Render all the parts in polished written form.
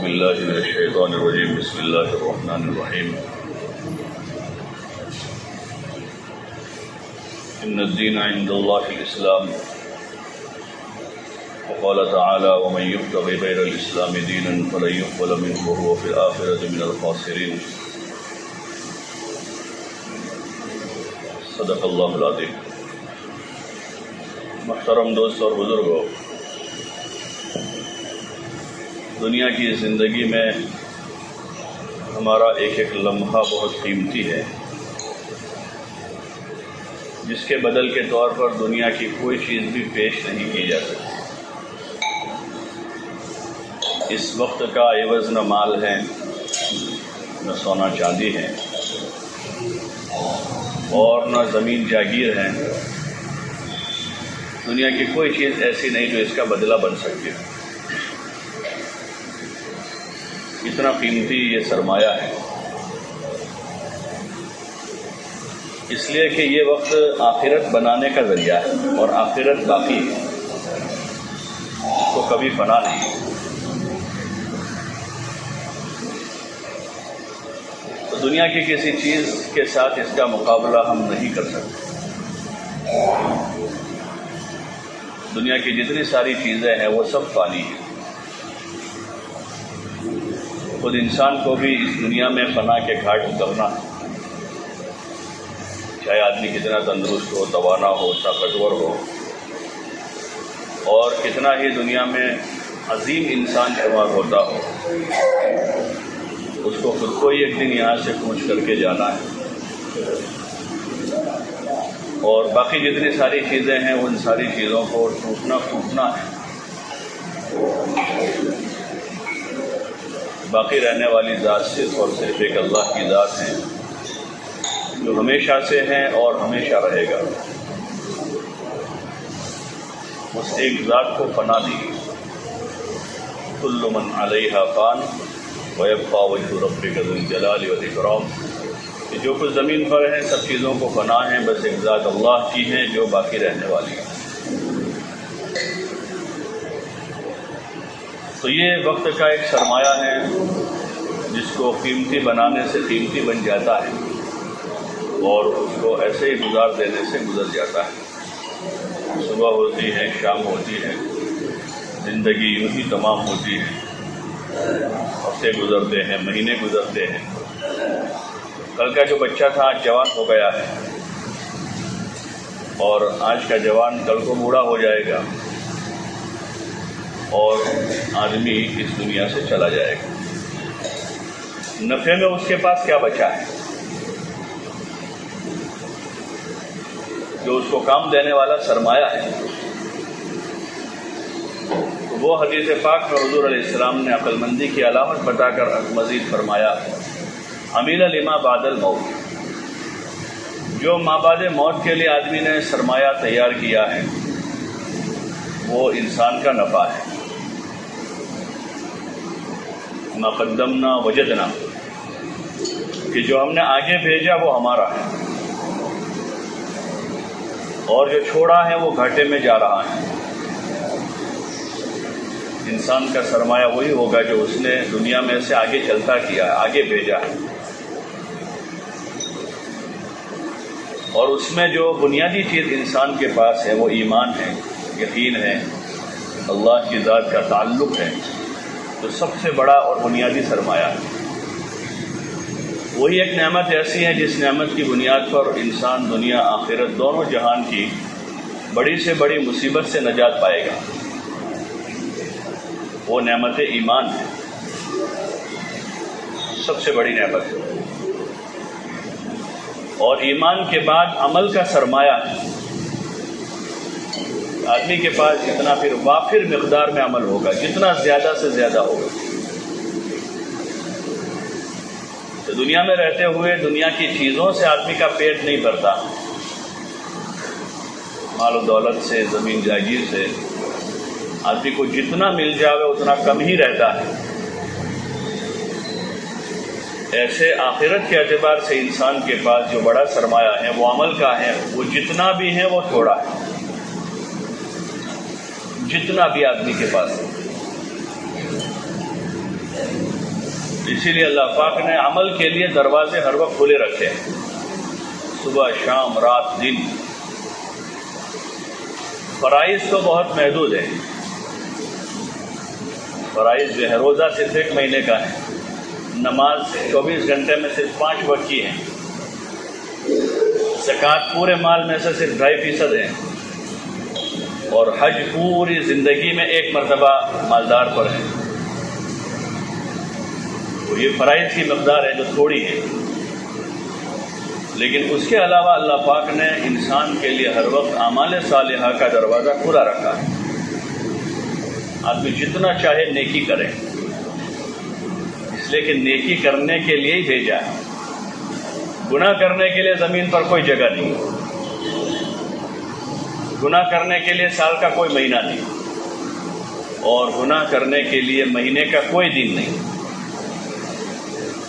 باللہ من الشیطان الرجیم بسم اللہ الرحمن الرحیم ان الدین عند اللہ الاسلام وقال تعالی ومن یبتغ غیر الاسلام دینا فلن يقبل منه وهو في الآخرة من الخاسرین۔ صدق اللہ العظیم۔ محترم دوست اور بزرگوں، دنیا کی زندگی میں ہمارا ایک ایک لمحہ بہت قیمتی ہے، جس کے بدل کے طور پر دنیا کی کوئی چیز بھی پیش نہیں کی جا سکتی۔ اس وقت کا عوض نہ مال ہے، نہ سونا چاندی ہے، اور نہ زمین جاگیر ہے۔ دنیا کی کوئی چیز ایسی نہیں جو اس کا بدلہ بن سکتی۔ اتنا قیمتی یہ سرمایہ ہے، اس لیے کہ یہ وقت آخرت بنانے کا ذریعہ ہے، اور آخرت باقی ہے، تو کبھی فنا نہیں۔ تو دنیا کی کسی چیز کے ساتھ اس کا مقابلہ ہم نہیں کر سکتے۔ دنیا کی جتنی ساری چیزیں ہیں وہ سب فانی ہیں۔ خود انسان کو بھی اس دنیا میں فنا کے گھاٹ اترنا ہے، چاہے آدمی کتنا تندرست ہو، توانا ہو، طاقتور ہو، اور کتنا ہی دنیا میں عظیم انسان شمار ہوتا ہو، اس کو خود کو ہی ایک دن یہاں سے کوچ کر کے جانا ہے، اور باقی جتنی ساری چیزیں ہیں ان ساری چیزوں کو ٹوٹنا پھوٹنا ہے۔ باقی رہنے والی ذات صرف اور صرف ایک اللہ کی ذات ہے، جو ہمیشہ سے ہے اور ہمیشہ رہے گا۔ اس ایک ذات کو فنا دی۔ کل من علیہا فان ویبقی وجہ ربک ذو الجلال والاکرام، کہ جو کچھ زمین پر ہے سب چیزوں کو فنا ہے، بس ایک ذات اللہ کی ہے جو باقی رہنے والی ہے۔ تو یہ وقت کا ایک سرمایہ ہے جس کو قیمتی بنانے سے قیمتی بن جاتا ہے، اور اس کو ایسے ہی گزار دینے سے گزر جاتا ہے۔ صبح ہوتی ہے، شام ہوتی ہے، زندگی یوں ہی تمام ہوتی ہے، ہفتے گزرتے ہیں، مہینے گزرتے ہیں۔ کل کا جو بچہ تھا آج جوان ہو گیا ہے، اور آج کا جوان کل کو بوڑھا ہو جائے گا، اور آدمی اس دنیا سے چلا جائے گا۔ نفع میں اس کے پاس کیا بچا ہے جو اس کو کام دینے والا سرمایہ ہے؟ تو وہ حدیث پاک میں حضور علیہ السلام نے عقل مندی کی علامت بتا کر مزید فرمایا، عمیل لما بعد الموت، جو ما بعد موت کے لیے آدمی نے سرمایہ تیار کیا ہے وہ انسان کا نفع ہے۔ ما قدمنا وجدنا، کہ جو ہم نے آگے بھیجا وہ ہمارا ہے، اور جو چھوڑا ہے وہ گھاٹے میں جا رہا ہے۔ انسان کا سرمایہ وہی ہوگا جو اس نے دنیا میں سے آگے چلتا کیا ہے، آگے بھیجا ہے، اور اس میں جو بنیادی چیز انسان کے پاس ہے وہ ایمان ہے، یقین ہے، اللہ کی ذات کا تعلق ہے، تو سب سے بڑا اور بنیادی سرمایہ ہے۔ وہی ایک نعمت ایسی ہے جس نعمت کی بنیاد پر انسان دنیا آخرت دونوں جہان کی بڑی سے بڑی مصیبت سے نجات پائے گا۔ وہ نعمت ایمان ہے، سب سے بڑی نعمت ہے، اور ایمان کے بعد عمل کا سرمایہ ہے۔ آدمی کے پاس جتنا پھر وافر مقدار میں عمل ہوگا، جتنا زیادہ سے زیادہ ہوگا، تو دنیا میں رہتے ہوئے دنیا کی چیزوں سے آدمی کا پیٹ نہیں بھرتا، مال و دولت سے، زمین جاگیر سے آدمی کو جتنا مل جاوے اتنا کم ہی رہتا ہے۔ ایسے آخرت کے اعتبار سے انسان کے پاس جو بڑا سرمایہ ہے وہ عمل کا ہے، وہ جتنا بھی ہے وہ تھوڑا ہے، جتنا بھی آدمی کے پاس ہے۔ اسی لیے اللہ پاک نے عمل کے لیے دروازے ہر وقت کھلے رکھے ہیں، صبح شام رات دن۔ فرائض تو بہت محدود ہے، فرائض جو ہے روزہ صرف 1 مہینے کا ہے، نماز 24 گھنٹے میں صرف 5 وقت کی ہے، زکوٰۃ پورے مال میں سے صرف 2.5% ہے، اور حج پوری زندگی میں 1 مرتبہ مالدار پر ہے۔ تو یہ فرائض کی مقدار ہے جو تھوڑی ہے، لیکن اس کے علاوہ اللہ پاک نے انسان کے لیے ہر وقت اعمال صالحہ کا دروازہ کھلا رکھا ہے۔ آدمی جتنا چاہے نیکی کرے، اس لیے کہ نیکی کرنے کے لیے ہی بھیجا ہے، گناہ کرنے کے لیے زمین پر کوئی جگہ نہیں، گناہ کرنے کے لیے سال کا کوئی مہینہ نہیں، اور گناہ کرنے کے لیے مہینے کا کوئی دن نہیں،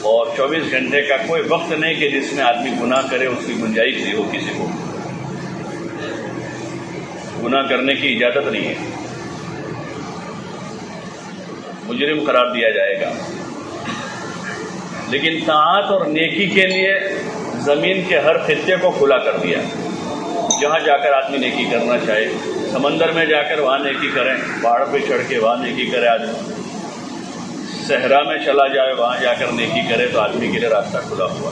اور 24 گھنٹے کا کوئی وقت نہیں کہ جس میں آدمی گناہ کرے، اس کی گنجائش نہیں ہو، کسی کو گناہ کرنے کی اجازت نہیں ہے، مجرم قرار دیا جائے گا۔ لیکن طاعت اور نیکی کے لیے زمین کے ہر خطے کو کھلا کر دیا، جہاں جا کر آدمی نیکی کرنا چاہے، سمندر میں جا کر وہاں نیکی کریں، پہاڑ پہ چڑھ کے وہاں نیکی کرے آدمی، صحرا میں چلا جائے وہاں جا کر نیکی کرے، تو آدمی کے لیے راستہ کھلا ہوا۔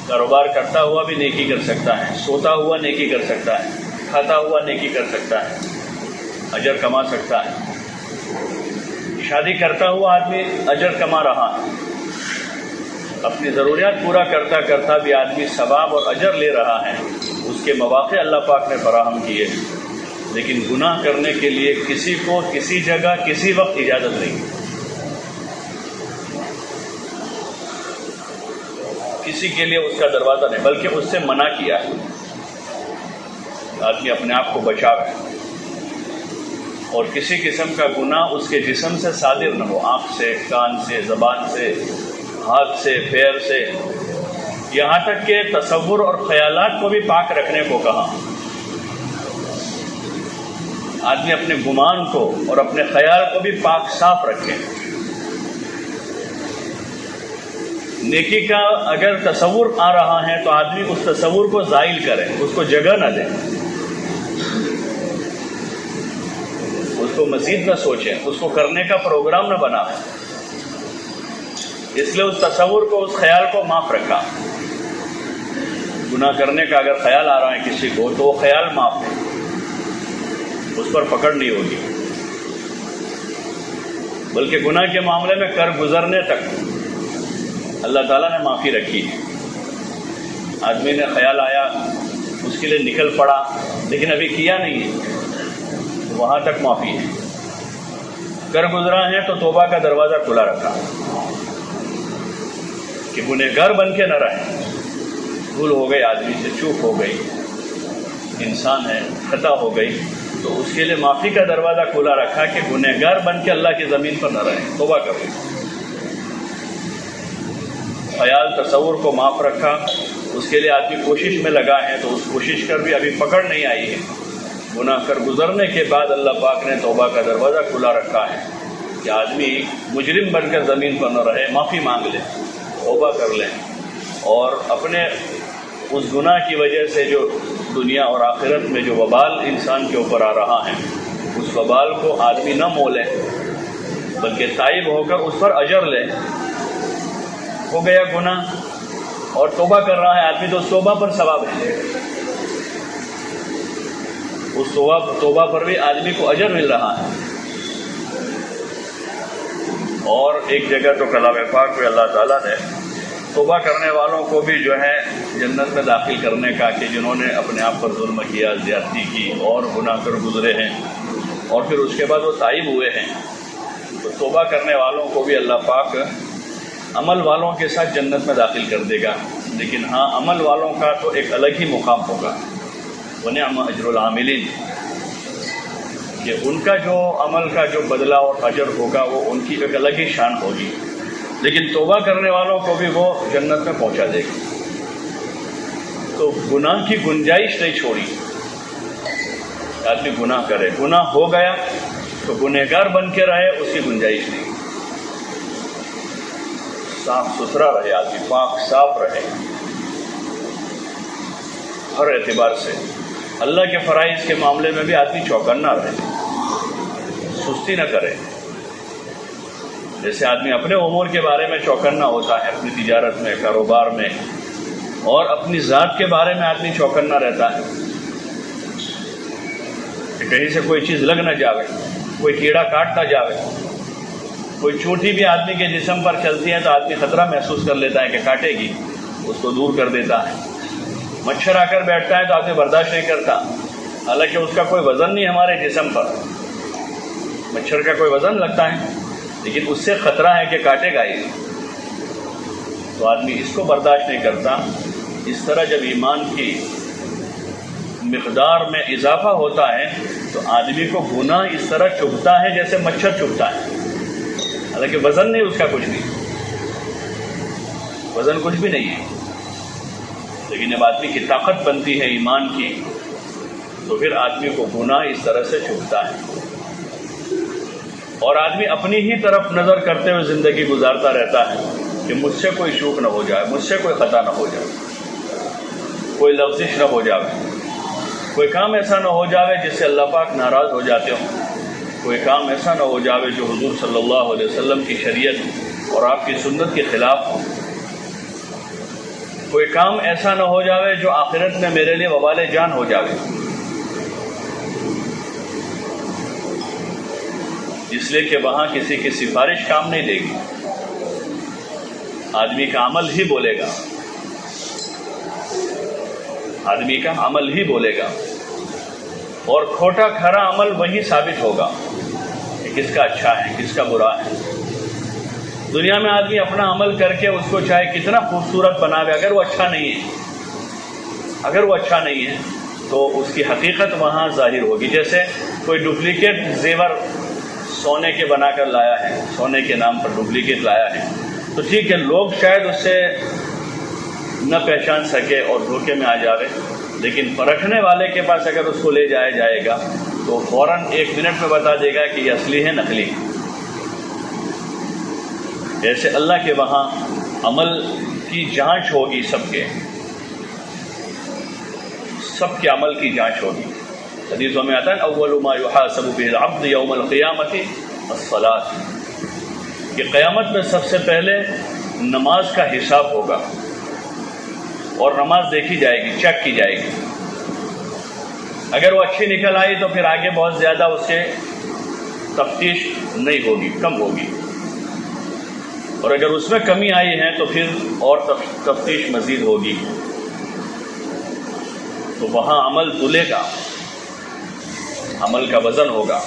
کاروبار کرتا ہوا بھی نیکی کر سکتا ہے، سوتا ہوا نیکی کر سکتا ہے، کھاتا ہوا نیکی کر سکتا ہے، اجر کما سکتا ہے۔ شادی کرتا ہوا آدمی اجر کما رہا ہے، اپنی ضروریات پورا کرتا کرتا بھی آدمی ثواب اور اجر لے رہا ہے، اس کے مواقع اللہ پاک نے فراہم کیے۔ لیکن گناہ کرنے کے لیے کسی کو کسی جگہ کسی وقت اجازت نہیں، کسی کے لیے اس کا دروازہ نہیں، بلکہ اس سے منع کیا ہے۔ آدمی اپنے آپ کو بچاوے اور کسی قسم کا گناہ اس کے جسم سے صادر نہ ہو، آنکھ سے، کان سے، زبان سے، ہاتھ سے، پیر سے، یہاں تک کہ تصور اور خیالات کو بھی پاک رکھنے کو کہا۔ آدمی اپنے گمان کو اور اپنے خیال کو بھی پاک صاف رکھے۔ نیکی کا اگر تصور آ رہا ہے تو آدمی اس تصور کو زائل کرے، اس کو جگہ نہ دے، اس کو مزید نہ سوچے، اس کو کرنے کا پروگرام نہ بنائے۔ اس لیے اس تصور کو، اس خیال کو معاف رکھا۔ گناہ کرنے کا اگر خیال آ رہا ہے کسی کو تو وہ خیال معاف ہے، اس پر پکڑ نہیں ہوگی، بلکہ گناہ کے معاملے میں کر گزرنے تک اللہ تعالیٰ نے معافی رکھی ہے۔ آدمی نے خیال آیا، اس کے لیے نکل پڑا، لیکن ابھی کیا نہیں ہے، وہاں تک معافی ہے۔ کر گزرا ہے تو توبہ کا دروازہ کھلا رکھا کہ گنہگار بن کے نہ رہے۔ بھول ہو گئی، آدمی سے چوک ہو گئی، انسان ہے، خطا ہو گئی، تو اس کے لیے معافی کا دروازہ کھلا رکھا کہ گنہگار بن کے اللہ کی زمین پر نہ رہے، توبہ کرو۔ خیال تصور کو معاف رکھا، اس کے لیے آدمی کوشش میں لگا ہے تو اس کوشش کر بھی ابھی پکڑ نہیں آئی ہے۔ گناہ کر گزرنے کے بعد اللہ پاک نے توبہ کا دروازہ کھلا رکھا ہے کہ آدمی مجرم بن کر زمین پر نہ رہے، معافی مانگ لے، توبہ کر لیں، اور اپنے اس گناہ کی وجہ سے جو دنیا اور آخرت میں جو وبال انسان کے اوپر آ رہا ہے، اس وبال کو آدمی نہ مولے، بلکہ تائب ہو کر اس پر اجر لے۔ ہو گیا گناہ اور توبہ کر رہا ہے آدمی، تو اس توبہ پر ثواب ہے، اس توبہ پر بھی آدمی کو اجر مل رہا ہے۔ اور ایک جگہ تو کلام پاک میں اللہ تعالیٰ نے توبہ کرنے والوں کو بھی جو ہے جنت میں داخل کرنے کا، کہ جنہوں نے اپنے آپ پر ظلم کیا، زیادتی کی اور گناہ کر گزرے ہیں، اور پھر اس کے بعد وہ تائب ہوئے ہیں، تو توبہ کرنے والوں کو بھی اللہ پاک عمل والوں کے ساتھ جنت میں داخل کر دے گا۔ لیکن ہاں، عمل والوں کا تو ایک الگ ہی مقام ہوگا، وَنِعْمَ أَجْرُ الْعَامِلِينَ، کہ ان کا جو عمل کا جو بدلہ اور اجر ہوگا وہ ان کی ایک الگ ہی شان ہوگی۔ لیکن توبہ کرنے والوں کو بھی وہ جنت میں پہنچا دے گی۔ تو گناہ کی گنجائش نہیں چھوڑی، آدمی گناہ کرے، گناہ ہو گیا تو گنہگار بن کے رہے، اس کی گنجائش نہیں۔ صاف ستھرا رہے، آدمی پاک صاف رہے ہر اعتبار سے۔ اللہ کے فرائض کے معاملے میں بھی آدمی چوکنا رہے، سستی نہ کرے۔ جیسے آدمی اپنے امور کے بارے میں چوکنا ہوتا ہے، اپنی تجارت میں، کاروبار میں، اور اپنی ذات کے بارے میں آدمی چوکنا رہتا ہے کہ کہیں سے کوئی چیز لگ نہ جاوے، کوئی کیڑا کاٹ نہ جاوے۔ کوئی چونٹی بھی آدمی کے جسم پر چلتی ہے تو آدمی خطرہ محسوس کر لیتا ہے کہ کاٹے گی، اس کو دور کر دیتا ہے۔ مچھر آ کر بیٹھتا ہے تو آدمی برداشت نہیں کرتا، حالانکہ اس کا کوئی وزن نہیں ہمارے جسم پر، مچھر کا کوئی وزن لگتا ہے لیکن اس سے خطرہ ہے کہ کاٹے گا ہی، تو آدمی اس کو برداشت نہیں کرتا۔ اس طرح جب ایمان کی مقدار میں اضافہ ہوتا ہے تو آدمی کو گناہ اس طرح چبھتا ہے جیسے مچھر چبھتا ہے، حالانکہ وزن نہیں اس کا کچھ بھی، وزن کچھ بھی نہیں ہے، لیکن جب آدمی کی طاقت بنتی ہے ایمان کی تو پھر آدمی کو گناہ اس طرح سے چبھتا ہے، اور آدمی اپنی ہی طرف نظر کرتے ہوئے زندگی گزارتا رہتا ہے کہ مجھ سے کوئی چوک نہ ہو جائے، مجھ سے کوئی خطا نہ ہو جائے، کوئی لغزش نہ ہو جائے، کوئی کام ایسا نہ ہو جائے جس سے اللہ پاک ناراض ہو جاتے ہوں، کوئی کام ایسا نہ ہو جائے جو حضور صلی اللہ علیہ وسلم کی شریعت اور آپ کی سنت کے خلاف ہو، کوئی کام ایسا نہ ہو جائے جو آخرت میں میرے لیے وبال جان ہو جائے، اس لیے کہ وہاں کسی کی سفارش کام نہیں دے گی، آدمی کا عمل ہی بولے گا، آدمی کا عمل ہی بولے گا، اور کھوٹا کھرا عمل وہی ثابت ہوگا کہ کس کا اچھا ہے کس کا برا ہے۔ دنیا میں آدمی اپنا عمل کر کے اس کو چاہے کتنا خوبصورت بناوے، اگر وہ اچھا نہیں ہے تو اس کی حقیقت وہاں ظاہر ہوگی۔ جیسے کوئی ڈپلیکیٹ زیور سونے کے بنا کر لایا ہے، سونے کے نام پر ڈپلیکیٹ لایا ہے، تو ٹھیک ہے لوگ شاید اس سے نہ پہچان سکے اور دھوکے میں آ جاوے، لیکن پرکھنے والے کے پاس اگر اس کو لے جایا جائے گا تو فوراً 1 منٹ میں بتا دے گا کہ یہ اصلی ہے نقلی۔ ایسے اللہ کے وہاں عمل کی جانچ ہوگی، سب کے عمل کی جانچ ہوگی۔ حدیثوں میں آتا ہے اول ما یحاسب به العبد یوم القیامۃ الصلاۃ، کہ قیامت میں سب سے پہلے نماز کا حساب ہوگا، اور نماز دیکھی جائے گی، چیک کی جائے گی۔ اگر وہ اچھی نکل آئی تو پھر آگے بہت زیادہ اس سے تفتیش نہیں ہوگی، کم ہوگی، اور اگر اس میں کمی آئی ہے تو پھر اور تفتیش مزید ہوگی، تو وہاں عمل تلے گا، عمل کا وزن ہوگا۔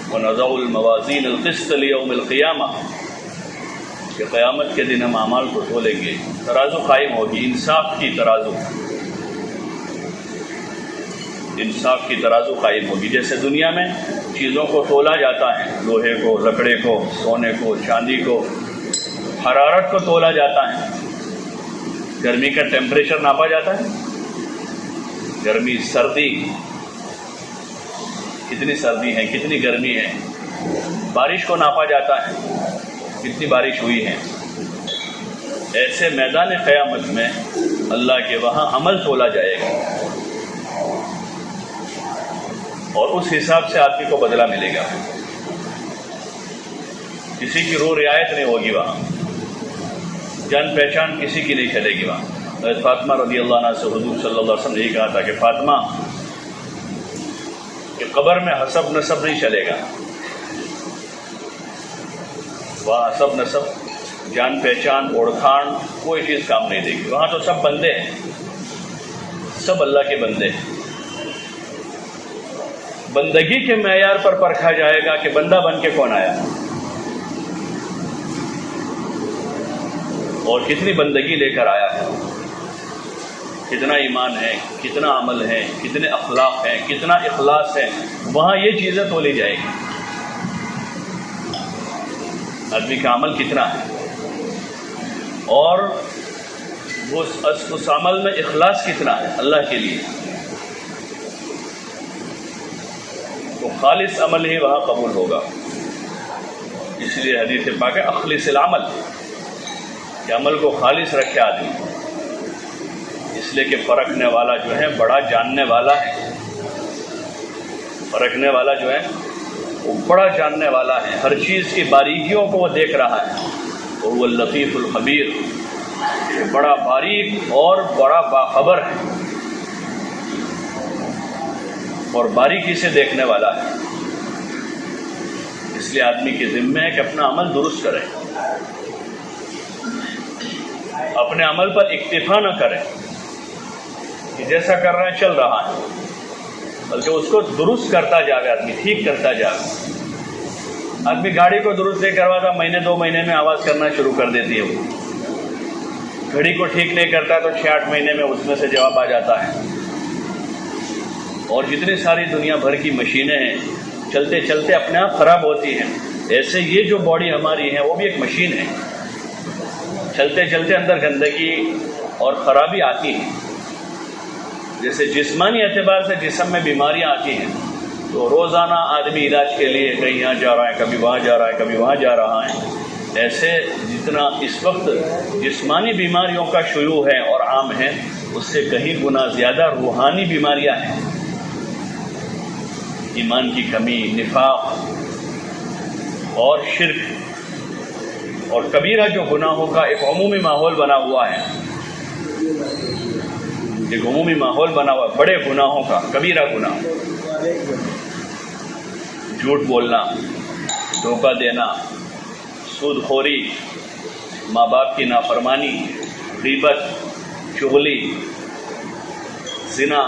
وَنَضَعُ الْمَوَازِينَ الْقِسْطَ لِيَوْمِ الْقِيَامَةِ، کہ قیامت کے دن ہم اعمال کو تولیں گے، ترازو قائم ہوگی، انصاف کی ترازو قائم ہوگی۔ جیسے دنیا میں چیزوں کو تولا جاتا ہے، لوہے کو، لکڑے کو، سونے کو، چاندی کو، حرارت کو تولا جاتا ہے، گرمی کا ٹیمپریچر ناپا جاتا ہے، گرمی سردی، کتنی سردی ہے کتنی گرمی ہے، بارش کو ناپا جاتا ہے، کتنی بارش ہوئی ہے۔ ایسے میدان قیامت میں اللہ کے وہاں عمل تولا جائے گا، اور اس حساب سے آدمی کو بدلہ ملے گا، کسی کی روح رعایت نہیں ہوگی، وہاں جان پہچان کسی کی نہیں چلے گی۔ وہاں حضرت فاطمہ رضی اللہ عنہ سے حضور صلی اللہ علیہ وسلم نے یہ کہا تھا کہ فاطمہ کہ قبر میں حسب نسب نہیں چلے گا، وہاں حسب نسب، جان پہچان، اوڑکھان کوئی چیز کام نہیں دے گی، وہاں تو سب بندے ہیں، سب اللہ کے بندے ہیں۔ بندگی کے معیار پر پرکھا جائے گا کہ بندہ بن کے کون آیا اور کتنی بندگی لے کر آیا ہے، کتنا ایمان ہے، کتنا عمل ہے، کتنے اخلاق ہیں، کتنا اخلاص ہے، وہاں یہ چیزیں تولی جائے گی۔ آدمی کا عمل کتنا ہے اور اس عمل میں اخلاص کتنا ہے اللہ کے لیے، تو خالص عمل ہی وہاں قبول ہوگا۔ اس لیے حدیث پاک ہے اخلص العمل، کہ عمل کو خالص رکھے آدمی، اس لیے کہ پرکھنے والا جو ہے بڑا جاننے والا ہے، پرکھنے والا جو ہے وہ بڑا جاننے والا ہے، ہر چیز کی باریکیوں کو وہ دیکھ رہا ہے، اور وہ اللطیف الخبیر، بڑا باریک اور بڑا باخبر ہے اور باریکی سے دیکھنے والا ہے۔ اس لیے آدمی کے ذمہ ہے کہ اپنا عمل درست کرے، اپنے عمل پر اکتفا نہ کرے کہ جیسا کر رہا ہے چل رہا ہے، بلکہ اس کو درست کرتا جائے، آدمی ٹھیک کرتا جائے۔ آدمی گاڑی کو درست نہیں کرواتا، مہینے 2 مہینے میں آواز کرنا شروع کر دیتی ہے، وہ گھڑی کو ٹھیک نہیں کرتا تو 6-8 مہینے میں اس میں سے جواب آ جاتا ہے۔ اور جتنی ساری دنیا بھر کی مشینیں ہیں چلتے چلتے اپنے آپ خراب ہوتی ہیں، ایسے یہ جو باڈی ہماری ہے وہ بھی ایک مشین ہے، چلتے چلتے اندر گندگی اور خرابی آتی ہے۔ جیسے جسمانی اعتبار سے جسم میں بیماریاں آتی ہیں تو روزانہ آدمی علاج کے لیے کہیں یہاں جا رہا ہے، کبھی وہاں جا رہا ہے، کبھی وہاں جا رہا ہے۔ ایسے جتنا اس وقت جسمانی بیماریوں کا شیوع ہے اور عام ہے، اس سے کہیں گنا زیادہ روحانی بیماریاں ہیں، ایمان کی کمی، نفاق اور شرک اور کبیرہ جو گناہوں کا ایک عمومی ماحول بنا ہوا ہے، ایک عمومی ماحول بنا ہوا ہے بڑے گناہوں کا، کبیرہ گناہ، جھوٹ بولنا، دھوکہ دینا، سود خوری، ماں باپ کی نافرمانی، غیبت، چغلی، زنا،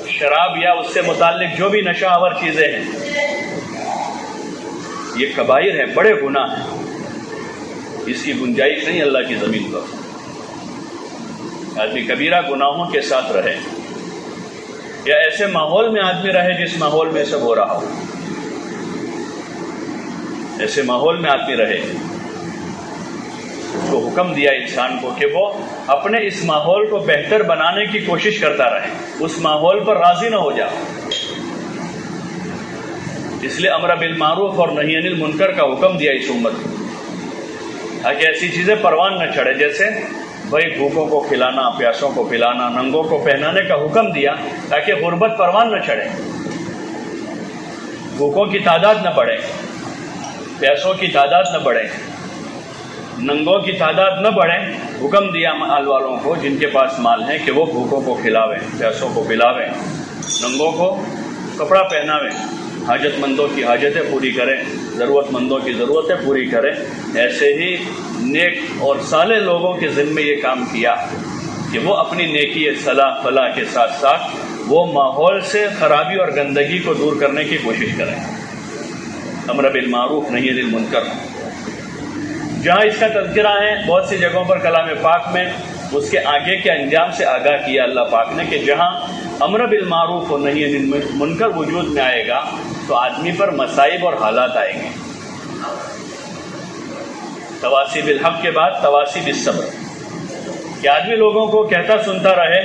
شراب یا اس سے متعلق جو بھی نشہ آور چیزیں ہیں، یہ کبائر ہیں، بڑے گناہ ہیں، اس کی گنجائش نہیں اللہ کی زمین پر۔ آدمی کبیرہ گناہوں کے ساتھ رہے یا ایسے ماحول میں آدمی رہے جس ماحول میں سب ہو رہا ہو، ایسے ماحول میں آدمی رہے۔ اس کو حکم دیا انسان کو کہ وہ اپنے اس ماحول کو بہتر بنانے کی کوشش کرتا رہے، اس ماحول پر راضی نہ ہو جائے۔ اس لیے امر بالمعروف اور نہی عن المنکر کا حکم دیا اس امت کو، تاکہ ایسی چیزیں پروان نہ چڑھے، جیسے بھائی بھوکوں کو کھلانا، پیاسوں کو پلانا، ننگوں کو پہنانے کا حکم دیا تاکہ غربت پروان نہ چڑھے، بھوکوں کی تعداد نہ بڑھے، پیاسوں کی تعداد نہ بڑھے، ننگوں کی تعداد نہ بڑھے۔ حکم دیا مال والوں کو جن کے پاس مال ہے کہ وہ بھوکوں کو کھلاویں، پیاسوں کو پلاویں، ننگوں کو کپڑا پہناویں، حاجت مندوں کی حاجتیں پوری کریں، ضرورت مندوں کی ضرورتیں پوری کریں۔ ایسے ہی نیک اور صالح لوگوں کے ذمے یہ کام کیا کہ وہ اپنی نیکی صلاح فلاح کے ساتھ ساتھ وہ ماحول سے خرابی اور گندگی کو دور کرنے کی کوشش کریں، امر بالمعروف نہی عن المنکر۔ جہاں اس کا تذکرہ ہے بہت سی جگہوں پر کلام پاک میں، اس کے آگے کے انجام سے آگاہ کیا اللہ پاک نے کہ جہاں امر بالمعروف اور نہی عن المنکر وجود میں آئے گا تو آدمی پر مصائب اور حالات آئیں گے۔ تواصی بالحق کے بعد تواصی بالصبر، کہ آدمی لوگوں کو کہتا سنتا رہے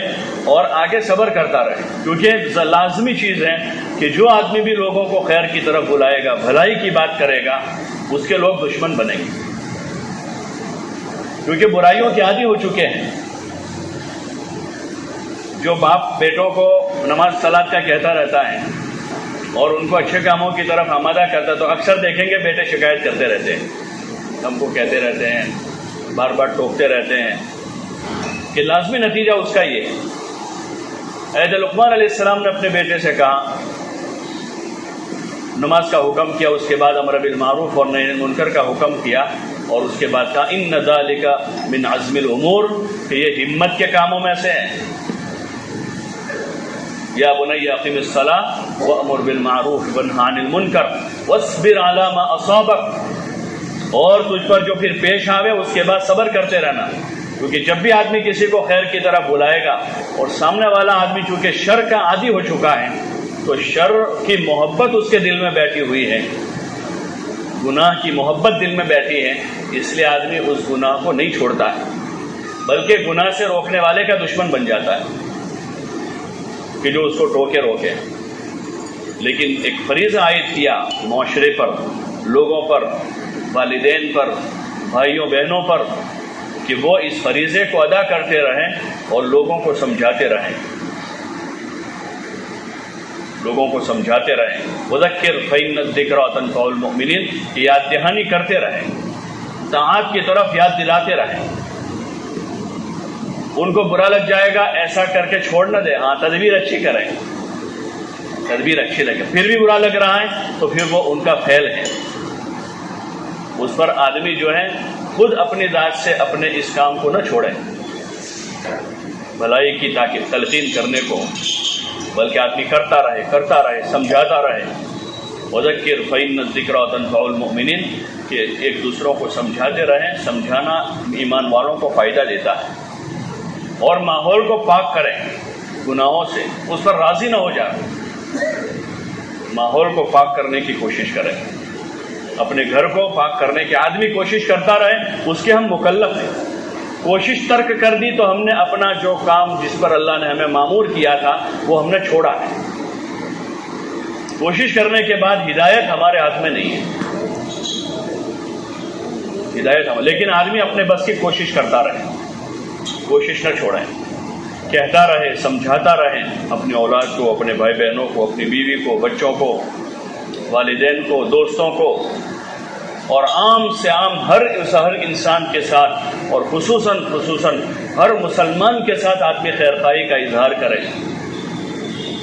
اور آگے صبر کرتا رہے، کیونکہ لازمی چیز ہے کہ جو آدمی بھی لوگوں کو خیر کی طرف بلائے گا، بھلائی کی بات کرے گا، اس کے لوگ دشمن بنیں گے، کیونکہ برائیوں کے عادی ہو چکے ہیں۔ جو باپ بیٹوں کو نماز صلات کا کہتا رہتا ہے اور ان کو اچھے کاموں کی طرف آمادہ کرتا ہے، تو اکثر دیکھیں گے بیٹے شکایت کرتے رہتے ہیں، ہم کو کہتے رہتے ہیں، بار بار ٹوکتے رہتے ہیں، کہ لازمی نتیجہ اس کا یہ ہے۔ حضرت لقمان علیہ السلام نے اپنے بیٹے سے کہا، نماز کا حکم کیا، اس کے بعد امر بالمعروف اور نہی عن المنکر کا حکم کیا، اور اس کے بعد کہا ان ذالک من عزم الامور، کہ یہ ہمت کے کاموں میں سے ہے۔ یا بنی اقم الصلاۃ وامر بالمعروف وانہ عن المنکر واصبر علی ما اصابک، اور تجھ پر جو پھر پیش آوے اس کے بعد صبر کرتے رہنا، کیونکہ جب بھی آدمی کسی کو خیر کی طرف بلائے گا اور سامنے والا آدمی چونکہ شر کا عادی ہو چکا ہے تو شر کی محبت اس کے دل میں بیٹھی ہوئی ہے، گناہ کی محبت دل میں بیٹھی ہے، اس لیے آدمی اس گناہ کو نہیں چھوڑتا ہے، بلکہ گناہ سے روکنے والے کا دشمن بن جاتا ہے کہ جو اس کو ٹوکے روکے۔ لیکن ایک فریضہ عائد کیا معاشرے پر، لوگوں پر، والدین پر، بھائیوں بہنوں پر کہ وہ اس فریضے کو ادا کرتے رہیں اور لوگوں کو سمجھاتے رہیں، لوگوں کو سمجھاتے رہیں۔ وذکر فإن الذکریٰ تنفع المؤمنین، یاد دہانی کرتے رہیں، طاعات کی طرف یاد دلاتے رہیں۔ ان کو برا لگ جائے گا ایسا کر کے چھوڑ نہ دیں، ہاں تدبیر اچھی کریں، تدبیر اچھی لگے، پھر بھی برا لگ رہا ہے تو پھر وہ ان کا فعل ہے، اس پر آدمی جو ہے خود اپنی ذات سے اپنے اس کام کو نہ چھوڑے بھلائی کی تاکہ تلقین کرنے کو، بلکہ آدمی کرتا رہے سمجھاتا رہے۔ وذکر فإن الذکریٰ تنفع المؤمنین، کہ ایک دوسروں کو سمجھاتے رہیں، سمجھانا ایمان والوں کو فائدہ دیتا ہے۔ اور ماحول کو پاک کریں گناہوں سے، اس پر راضی نہ ہو جائے، ماحول کو پاک کرنے کی کوشش کریں، اپنے گھر کو پاک کرنے کی آدمی کوشش کرتا رہے، اس کے ہم مکلف ہیں۔ کوشش ترک کر دی تو ہم نے اپنا جو کام جس پر اللہ نے ہمیں مامور کیا تھا وہ ہم نے چھوڑا ہے۔ کوشش کرنے کے بعد ہدایت ہمارے ہاتھ میں نہیں ہے، ہدایت لیکن آدمی اپنے بس کی کوشش کرتا رہے، کوشش نہ چھوڑیں، کہتا رہے، سمجھاتا رہے اپنی اولاد کو، اپنے بھائی بہنوں کو، اپنی بیوی کو، بچوں کو، والدین کو، دوستوں کو، اور عام سے عام ہر انسان کے ساتھ، اور خصوصاً ہر مسلمان کے ساتھ آدمی خیرخواہی کا اظہار کرے۔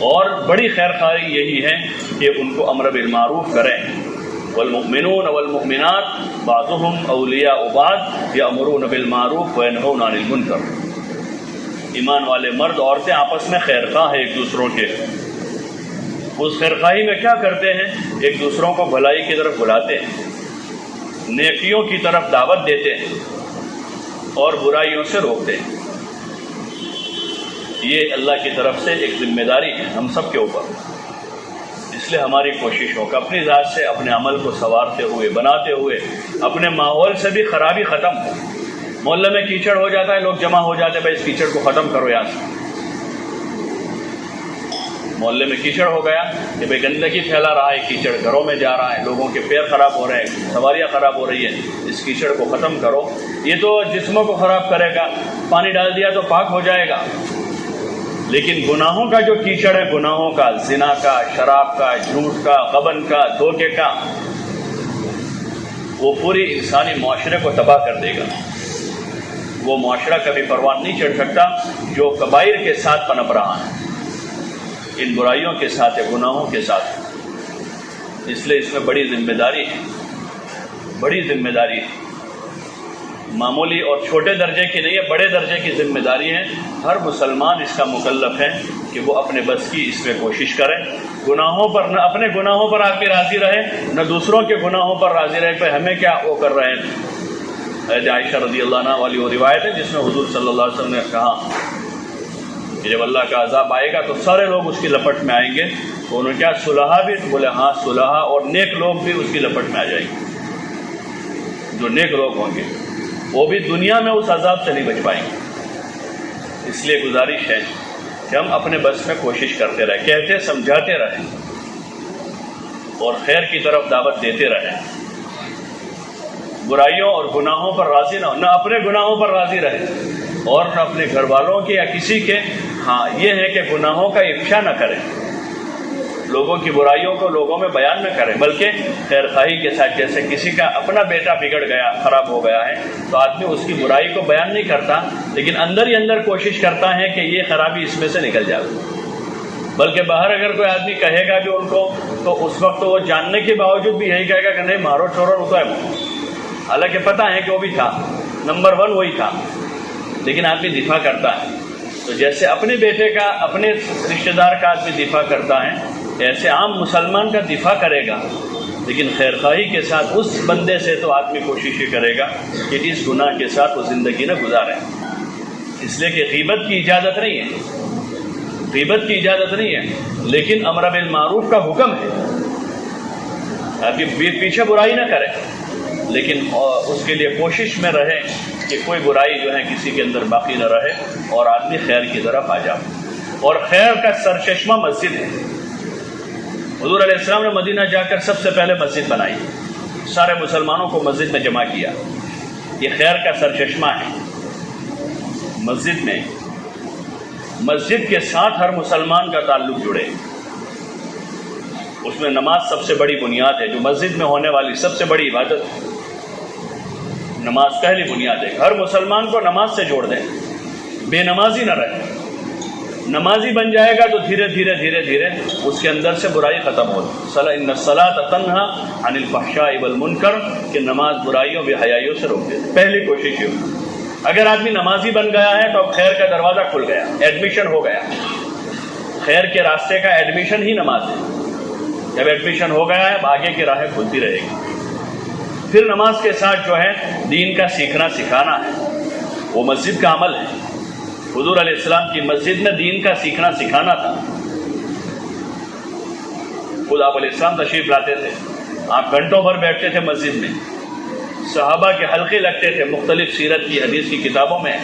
اور بڑی خیرخواہی یہی ہے کہ ان کو امر بالمعروف کریں۔ والمؤمنون والمؤمنات بعضهم اولیاء بعض یأمرون بالمعروف وینہون عن المنکر۔ ایمان والے مرد عورتیں آپس میں خیرخواہ ہیں ایک دوسروں کے۔ اس خیرخواہی میں کیا کرتے ہیں؟ ایک دوسروں کو بھلائی کی طرف بلاتے ہیں، نیکیوں کی طرف دعوت دیتے ہیں اور برائیوں سے روکتے ہیں۔ یہ اللہ کی طرف سے ایک ذمہ داری ہے ہم سب کے اوپر، اس لیے ہماری کوشش ہو کہ اپنی ذات سے اپنے عمل کو سنوارتے ہوئے، بناتے ہوئے، اپنے ماحول سے بھی خرابی ختم ہو۔ محلے میں کیچڑ ہو جاتا ہے، لوگ جمع ہو جاتے ہیں، بھائی اس کیچڑ کو ختم کرو یہاں سے۔ محلے میں کیچڑ ہو گیا کہ بھائی گندگی پھیلا رہا ہے، کیچڑ گھروں میں جا رہا ہے، لوگوں کے پیر خراب ہو رہے ہیں، سواریاں خراب ہو رہی ہیں، اس کیچڑ کو ختم کرو۔ یہ تو جسموں کو خراب کرے گا، پانی ڈال دیا تو پاک ہو جائے گا، لیکن گناہوں کا جو کیچڑ ہے، گناہوں کا، زنا کا، شراب کا، جھوٹ کا، غبن کا، دھوکے کا، وہ پوری انسانی معاشرے کو تباہ کر دے گا۔ وہ معاشرہ کبھی پروان نہیں چڑھ سکتا جو کبائر کے ساتھ پنپ رہا ہے، ان برائیوں کے ساتھ، گناہوں کے ساتھ۔ اس لیے اس میں بڑی ذمہ داری ہے، بڑی ذمہ داری ہے، معمولی اور چھوٹے درجے کی نہیں ہے، بڑے درجے کی ذمہ داری ہے۔ ہر مسلمان اس کا مکلف ہے کہ وہ اپنے بس کی اس میں کوشش کرے، گناہوں پر نہ، اپنے گناہوں پر آدمی راضی رہے، نہ دوسروں کے گناہوں پر راضی رہے کہ ہمیں کیا وہ کر رہے ہیں۔ حضرت عائشہ رضی اللہ عنہ والی وہ روایت ہے جس میں حضور صلی اللہ علیہ وسلم نے کہا کہ جب اللہ کا عذاب آئے گا تو سارے لوگ اس کی لپٹ میں آئیں گے، تو انہوں نے کیا صلحاء بھی؟ بولے ہاں صلحاء، اور نیک لوگ بھی اس کی لپٹ میں آ جائیں گے۔ جو نیک لوگ ہوں گے وہ بھی دنیا میں اس عذاب سے نہیں بچ پائیں گے۔ اس لیے گزارش ہے کہ ہم اپنے بس میں کوشش کرتے رہیں، کہتے سمجھاتے رہیں اور خیر کی طرف دعوت دیتے رہیں، برائیوں اور گناہوں پر راضی نہ اپنے گناہوں پر راضی رہیں اور نہ اپنے گھر والوں کے یا کسی کے۔ ہاں یہ ہے کہ گناہوں کا افشا نہ کریں، لوگوں کی برائیوں کو لوگوں میں بیان نہ کریں، بلکہ خیرخواہی کے ساتھ، جیسے کسی کا اپنا بیٹا بگڑ گیا، خراب ہو گیا ہے، تو آدمی اس کی برائی کو بیان نہیں کرتا، لیکن اندر ہی اندر کوشش کرتا ہے کہ یہ خرابی اس میں سے نکل جائے، بلکہ باہر اگر کوئی آدمی کہے گا بھی ان کو تو اس وقت وہ جاننے کے باوجود بھی یہی کہے گا کہ نہیں مارو چھوڑو وہ تو ہے، حالانکہ پتہ ہے کہ وہ بھی تھا، نمبر 1 وہی تھا، لیکن آدمی دفاع کرتا ہے۔ تو جیسے اپنے بیٹے کا، اپنے رشتہ دار کا آدمی دفاع کرتا ہے، ایسے عام مسلمان کا دفاع کرے گا، لیکن خیرخواہی کے ساتھ اس بندے سے تو آدمی کوشش یہ کرے گا کہ اس گناہ کے ساتھ وہ زندگی نہ گزارے۔ اس لیے کہ غیبت کی اجازت نہیں ہے، غیبت کی اجازت نہیں ہے، لیکن امر بالمعروف کا حکم ہے، آدمی پیچھے برائی نہ کرے، لیکن اس کے لیے کوشش میں رہے کہ کوئی برائی جو ہے کسی کے اندر باقی نہ رہے اور آدمی خیر کی طرف آ جائے۔ اور خیر کا سرچشمہ مسجد ہے۔ حضور علیہ السلام نے مدینہ جا کر سب سے پہلے مسجد بنائی، سارے مسلمانوں کو مسجد میں جمع کیا، یہ خیر کا سرچشمہ ہے۔ مسجد میں، مسجد کے ساتھ ہر مسلمان کا تعلق جڑے، اس میں نماز سب سے بڑی بنیاد ہے۔ جو مسجد میں ہونے والی سب سے بڑی عبادت نماز پہلی بنیاد ہے۔ ہر مسلمان کو نماز سے جوڑ دیں، بے نمازی نہ رہے۔ نمازی بن جائے گا تو دھیرے دھیرے دھیرے دھیرے اس کے اندر سے برائی ختم ہوگی۔ ان الصلاۃ تنہی عن الفحشاء والمنکر، کہ نماز برائیوں بے حیائیوں سے روک دیتی۔ پہلی کوشش یہ ہوگی۔ اگر آدمی نمازی بن گیا ہے تو اب خیر کا دروازہ کھل گیا، ایڈمیشن ہو گیا۔ خیر کے راستے کا ایڈمیشن ہی نماز ہے۔ جب ایڈمیشن ہو گیا ہے اب آگے کی راہیں کھلتی رہے گی۔ پھر نماز کے ساتھ جو ہے دین کا سیکھنا سکھانا ہے، وہ مسجد کا عمل ہے۔ حضور علیہ السلام کی مسجد میں دین کا سیکھنا سکھانا تھا۔ خود آپ علیہ السلام تشریف لاتے تھے، آپ گھنٹوں بھر بیٹھتے تھے مسجد میں، صحابہ کے حلقے لگتے تھے۔ مختلف سیرت کی حدیث کی کتابوں میں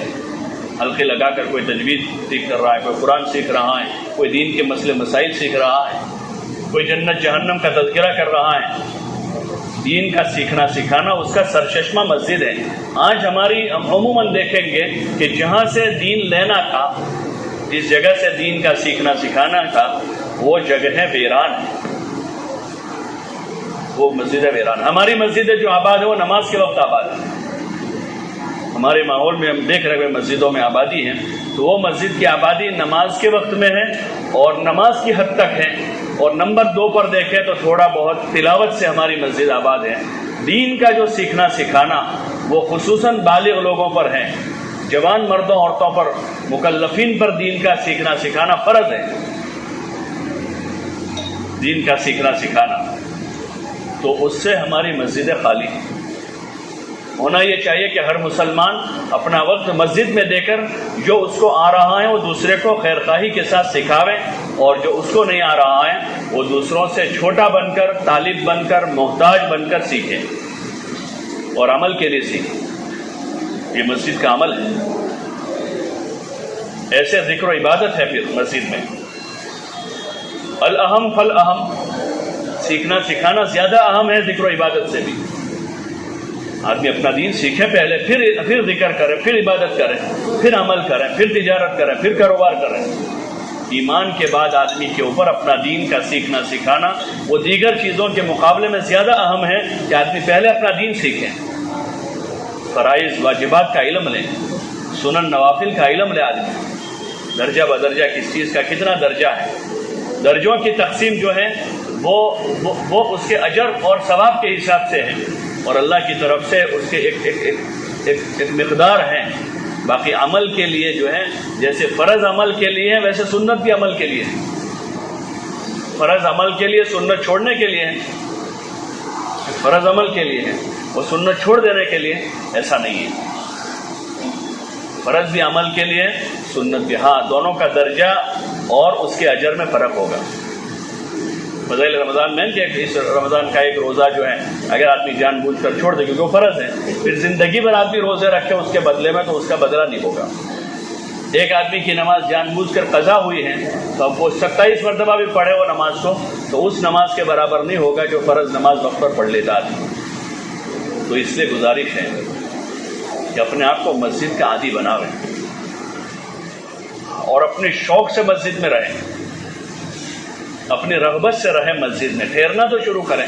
حلقے لگا کر کوئی تجوید سیکھ کر رہا ہے، کوئی قرآن سیکھ رہا ہے، کوئی دین کے مسئلے مسائل سیکھ رہا ہے، کوئی جنت جہنم کا تذکرہ کر رہا ہے۔ دین کا سیکھنا سکھانا اس کا سرچشمہ مسجد ہے۔ آج ہم عموماً دیکھیں گے کہ جہاں سے دین لینا تھا، جس جگہ سے دین کا سیکھنا سکھانا تھا، وہ جگہیں ویران ہیں، وہ مسجد ویران۔ ہماری مسجدیں جو آباد ہے وہ نماز کے وقت آباد ہے۔ ہمارے ماحول میں ہم دیکھ رہے ہیں مسجدوں میں آبادی ہے، تو وہ مسجد کی آبادی نماز کے وقت میں ہے اور نماز کی حد تک ہے۔ اور نمبر 2 پر دیکھیں تو تھوڑا بہت تلاوت سے ہماری مسجد آباد ہے۔ دین کا جو سیکھنا سکھانا وہ خصوصاً بالغ لوگوں پر ہے، جوان مردوں عورتوں پر، مکلفین پر دین کا سیکھنا سکھانا فرض ہے۔ دین کا سیکھنا سکھانا، تو اس سے ہماری مسجدیں خالی ہیں۔ ہونا یہ چاہیے کہ ہر مسلمان اپنا وقت مسجد میں دے کر جو اس کو آ رہا ہے وہ دوسرے کو خیر خواہی کے ساتھ سکھاوے، اور جو اس کو نہیں آ رہا ہے وہ دوسروں سے چھوٹا بن کر، طالب بن کر، محتاج بن کر سیکھے اور عمل کے لیے سیکھے۔ یہ مسجد کا عمل ہے، ایسے ذکر و عبادت ہے پھر مسجد میں۔ الاہم فالاہم، سیکھنا سکھانا زیادہ اہم ہے ذکر و عبادت سے بھی۔ آدمی اپنا دین سیکھے پہلے، پھر ذکر کرے، پھر عبادت کرے، پھر عمل کرے، پھر تجارت کرے، پھر کاروبار کرے۔ ایمان کے بعد آدمی کے اوپر اپنا دین کا سیکھنا سکھانا وہ دیگر چیزوں کے مقابلے میں زیادہ اہم ہے کہ آدمی پہلے اپنا دین سیکھیں، فرائض واجبات کا علم لیں، سنن نوافل کا علم لے آدمی، درجہ بدرجہ کس چیز کا کتنا درجہ ہے۔ درجوں کی تقسیم جو ہے وہ اس کے اجر اور ثواب کے حساب سے ہے، اور اللہ کی طرف سے اس کے ایک مقدار ہے۔ باقی عمل کے لیے جو ہے جیسے فرض عمل کے لیے ہے ویسے سنت بھی عمل کے لیے ہے۔ فرض عمل کے لیے، سنت چھوڑنے کے لیے ہے۔ فرض عمل کے لیے ہے اور سنت چھوڑ دینے کے لیے ایسا نہیں ہے۔ فرض بھی عمل کے لیے، سنت بھی، ہاں دونوں کا درجہ اور اس کے اجر میں فرق ہوگا۔ فضائل رمضان میں کہ اس رمضان کا ایک روزہ جو ہے اگر آدمی جان بوجھ کر چھوڑ دے کیونکہ وہ فرض ہے، پھر زندگی بھر آدمی روزے رکھے اس کے بدلے میں تو اس کا بدلہ نہیں ہوگا۔ ایک آدمی کی نماز جان بوجھ کر قضا ہوئی ہے تو اب وہ 27 مرتبہ بھی پڑھے وہ نماز کو تو اس نماز کے برابر نہیں ہوگا جو فرض نماز وقت پر پڑھ لیتا آدمی۔ تو اس لیے گزارش ہے کہ اپنے آپ کو مسجد کا عادی بناویں اور اپنے شوق سے مسجد میں رہیں، اپنی رغبت سے رہیں مسجد میں۔ ٹھہرنا تو شروع کریں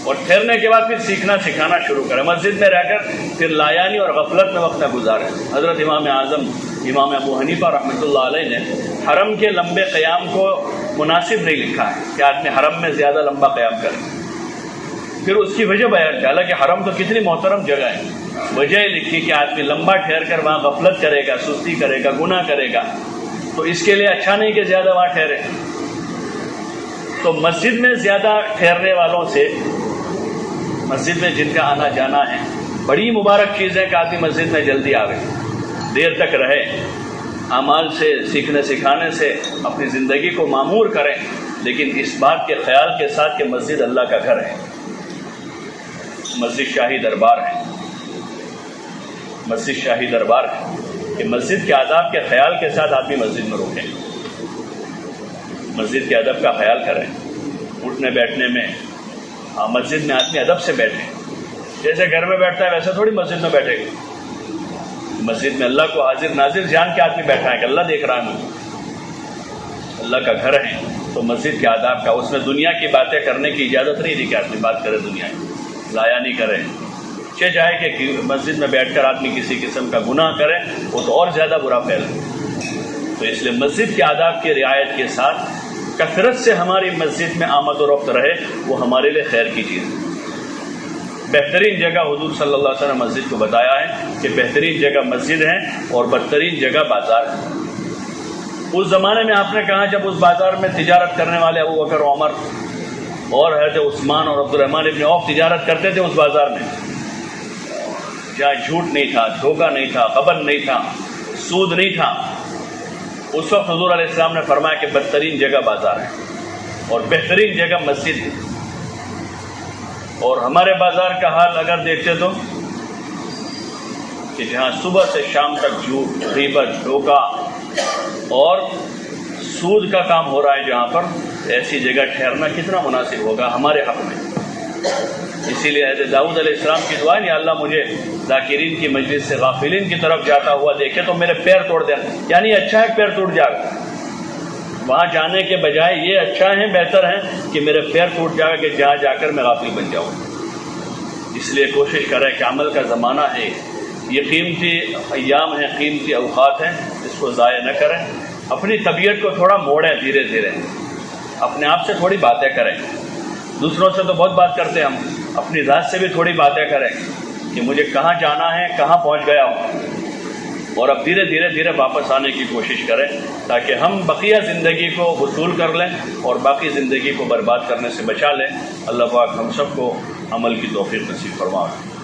اور ٹھہرنے کے بعد پھر سیکھنا سکھانا شروع کریں۔ مسجد میں رہ کر پھر لایانی اور غفلت میں وقت نہ گزاریں۔ حضرت امام اعظم امام ابو حنیفہ رحمۃ اللہ علیہ نے حرم کے لمبے قیام کو مناسب نہیں لکھا ہے کہ آدمی حرم میں زیادہ لمبا قیام کرے۔ پھر اس کی وجہ بیان کیا، حالانکہ حرم تو کتنی محترم جگہ ہے، وجہ لکھی کہ آدمی لمبا ٹھہر کر وہاں غفلت کرے گا، سستی کرے گا، گناہ کرے گا، تو اس کے لیے اچھا نہیں کہ زیادہ وہاں ٹھہرے۔ تو مسجد میں زیادہ ٹھہرنے والوں سے، مسجد میں جن کا آنا جانا ہے، بڑی مبارک چیز ہے کہ آدمی مسجد میں جلدی آوے، دیر تک رہے، اعمال سے، سیکھنے سکھانے سے اپنی زندگی کو معمور کریں، لیکن اس بات کے خیال کے ساتھ کہ مسجد اللہ کا گھر ہے، مسجد شاہی دربار ہے، مسجد شاہی دربار ہے، کہ مسجد کے آداب کے خیال کے ساتھ آدمی مسجد میں رکیں، مسجد کے ادب کا خیال کریں، اٹھنے بیٹھنے میں، مسجد میں آدمی ادب سے بیٹھیں، جیسے گھر میں بیٹھتا ہے ویسے تھوڑی مسجد میں بیٹھے گا. مسجد میں اللہ کو حاضر ناظر جان کے آدمی بیٹھا ہے کہ اللہ دیکھ رہا ہے مجھے. اللہ کا گھر ہے تو مسجد کے آداب کا، اس میں دنیا کی باتیں کرنے کی اجازت نہیں دی کہ آدمی بات کرے دنیا کی، ضائع نہیں کرے. چاہے کہ مسجد میں بیٹھ کر آدمی کسی قسم کا گناہ کرے وہ تو اور زیادہ برا پھیل. تو اس لیے مسجد کے آداب کی رعایت کے ساتھ کثرت سے ہماری مسجد میں آمد و رفت رہے، وہ ہمارے لیے خیر کی چیز ہے. بہترین جگہ حضور صلی اللہ علیہ وسلم مسجد کو بتایا ہے کہ بہترین جگہ مسجد ہے اور بدترین جگہ بازار ہے. اس زمانے میں آپ نے کہا جب اس بازار میں تجارت کرنے والے ابو بکر و عمر اور حضرت عثمان اور عبد الرحمن ابن عوف تجارت کرتے تھے، اس بازار میں جہاں جھوٹ نہیں تھا، دھوکہ نہیں تھا، غبن نہیں تھا، سود نہیں تھا، اس وقت حضور علیہ السلام نے فرمایا کہ بدترین جگہ بازار ہے اور بہترین جگہ مسجد ہے. اور ہمارے بازار کا حال اگر دیکھتے تو کہ جہاں صبح سے شام تک جھوٹ، غیبت، دھوکہ اور سود کا کام ہو رہا ہے، جہاں پر ایسی جگہ ٹھہرنا کتنا مناسب ہوگا ہمارے حق میں. اسی لیے حضرت داؤد علیہ السلام کی دعا ہے، اللہ مجھے ذاکرین کی مجلس سے غافلین کی طرف جاتا ہوا دیکھے تو میرے پیر توڑ دینا. یعنی اچھا ہے پیر ٹوٹ جائے گا، وہاں جانے کے بجائے یہ اچھا ہے، بہتر ہے کہ میرے پیر ٹوٹ جائے گا کہ جہاں جا کر میں غافل بن جاؤں. اس لیے کوشش کریں کہ عمل کا زمانہ ہے، یہ قیمتی ایام ہیں، قیمتی اوقات ہیں، اس کو ضائع نہ کریں. اپنی طبیعت کو تھوڑا موڑیں، دھیرے دھیرے اپنے آپ سے تھوڑی باتیں کریں. دوسروں سے تو بہت بات کرتے ہیں ہم، اپنی ذات سے بھی تھوڑی باتیں کریں کہ مجھے کہاں جانا ہے، کہاں پہنچ گیا ہوں. اور اب دھیرے دھیرے واپس آنے کی کوشش کریں تاکہ ہم بقیہ زندگی کو وصول کر لیں اور باقی زندگی کو برباد کرنے سے بچا لیں. اللہ پاک ہم سب کو عمل کی توفیق نصیب فرمائے.